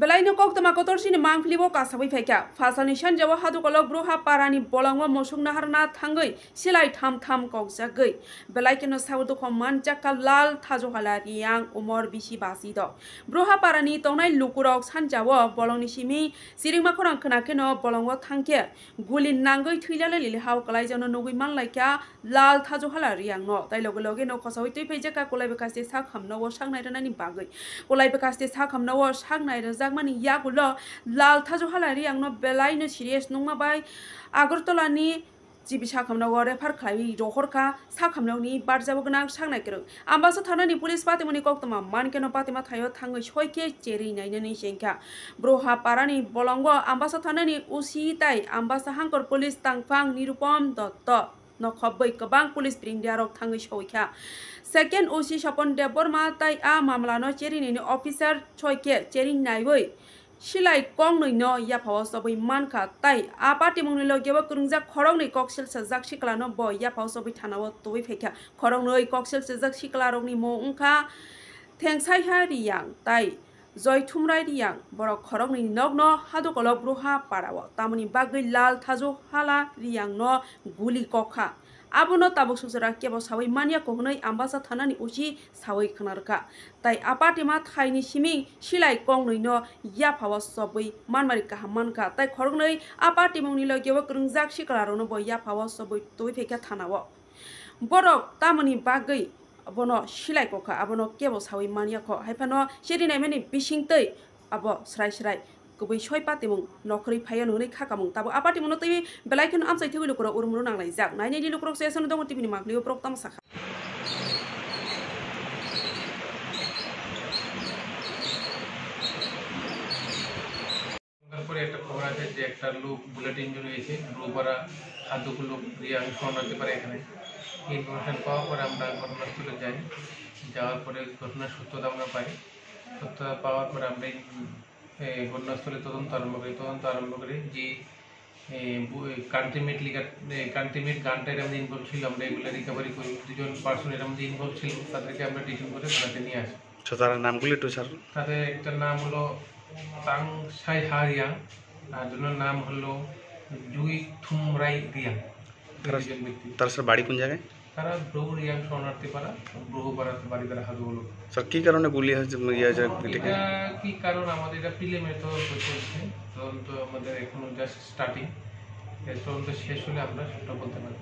Belaino koktama kotorsini mangflibo kasawi feka fasani sanjawa hadukolok bruha parani bolangwa mosung naharna thangoi silai tham kokjagoi belaikeno saudu khomman jakka lal thajohala riang umor bisi basi do bruha parani tongnai lukurok sanjawa bolongni simi siringma khorang khnakeno bolongwa thangke guli nangoi thuilala lili haw kalai jano nogui manlaika lal thajohala riang no tai loge no khosawi tui pejaka kolai bekaste sa khamno wo sangnai ranani bagoi kolai bekaste sa khamno wo sangnai Mani yagulo lal thajohala riang no belaino serious nongma bai Agartolani jibi sakhamna wore far khlai rohorka sakhamnauni barjabo gnang sangnai kero ambasa thanani police patimoni koktama mankeno patima thayo thangoi soike cheri nainani sengka broha parani bolongo ambasa thanani usi tai ambasa hangkor police tangphang nirupam dotto nokhobai kabang police bringdiarok thangoi soika second osi sapon deborma tai a mamlano cherinini officer choike chering naiboi silai kong noi no ya phaw sabai manka tai a party mungni logeba kurungja khorong nei koksel sajak siklano bo ya phaw sabai thanawo toi pheka khorong noi koksel sajak siklarok ni mo ungkha thengsai ha riang tai joy thumrai riang borok khorong ni nogno hadukolok bruha parawo tamoni bagoi lal thajo hala riang no guli kokha abono tabuk susara kebo sawai mania kohnoi ambasa thanani usi sawai khnarka tai apati ma thaini simi silai kongnoi no ya phawa sabai manmari kahamanka tai khorgnoi apati mungni logebo krungjak siklarono bo ya phawa sabai toi pheka thanawo borok tamoni bagoi abono silai kokha abono kebo sawai mania ko haifano serinai mani bisingtei abo srai kubai soi patimung nokri phayan hune khakamung tabo apati mono tei belaikhen amsai thegui lukro urmuru nanglai jak naini lukrok session dong tibini maklio proktam sakha তারপরে একটা খবর আছে যে একটা লোক bullet injury হয়েছে রোবরা হাতগুলো রিয়াং শোনাতে পারে এখানে ইনফরমেশন পাওয়ার পরে আমরা ঘটনাস্থলে যাই যাওয়ার পরে ঘটনার সত্যতা আমরা পাই সত্যতা পাওয়ার পরে আমরা ঘটনাস্থলে তদন্ত আরম্ভ করি যে কান্ট্রিমেট গানটার আমাদের ইনভলভ ছিল আমরা এগুলো রিকভারি করি দুজন পার্সনের আমাদের ইনভলভ ছিল তাদেরকে আমরা ডিটেন করে থানাতে নিয়ে আসি তার নামগুলো একটু স্যার তাদের একটা নাম হলো তাংসাই হা রিয়াং আর দুজনের নাম হলো জুই থুমরাই রিয়াং তার স্যার বাড়ি কোন জায়গায় তারা ব্রহু রিয়াং শরণার্থী পাড়া ব্রহ্মপাড়াতে বাড়ি তারা হাজু হলো স্যার কি কারণে গুলি হয়েছে এটা কি কারণ আমাদের এটা প্রিলিমিনারি তদন্ত চলছে তদন্ত আমাদের এখনো জাস্ট স্টার্টিং এর তদন্ত শেষ হলে আমরা সেটা বলতে পারি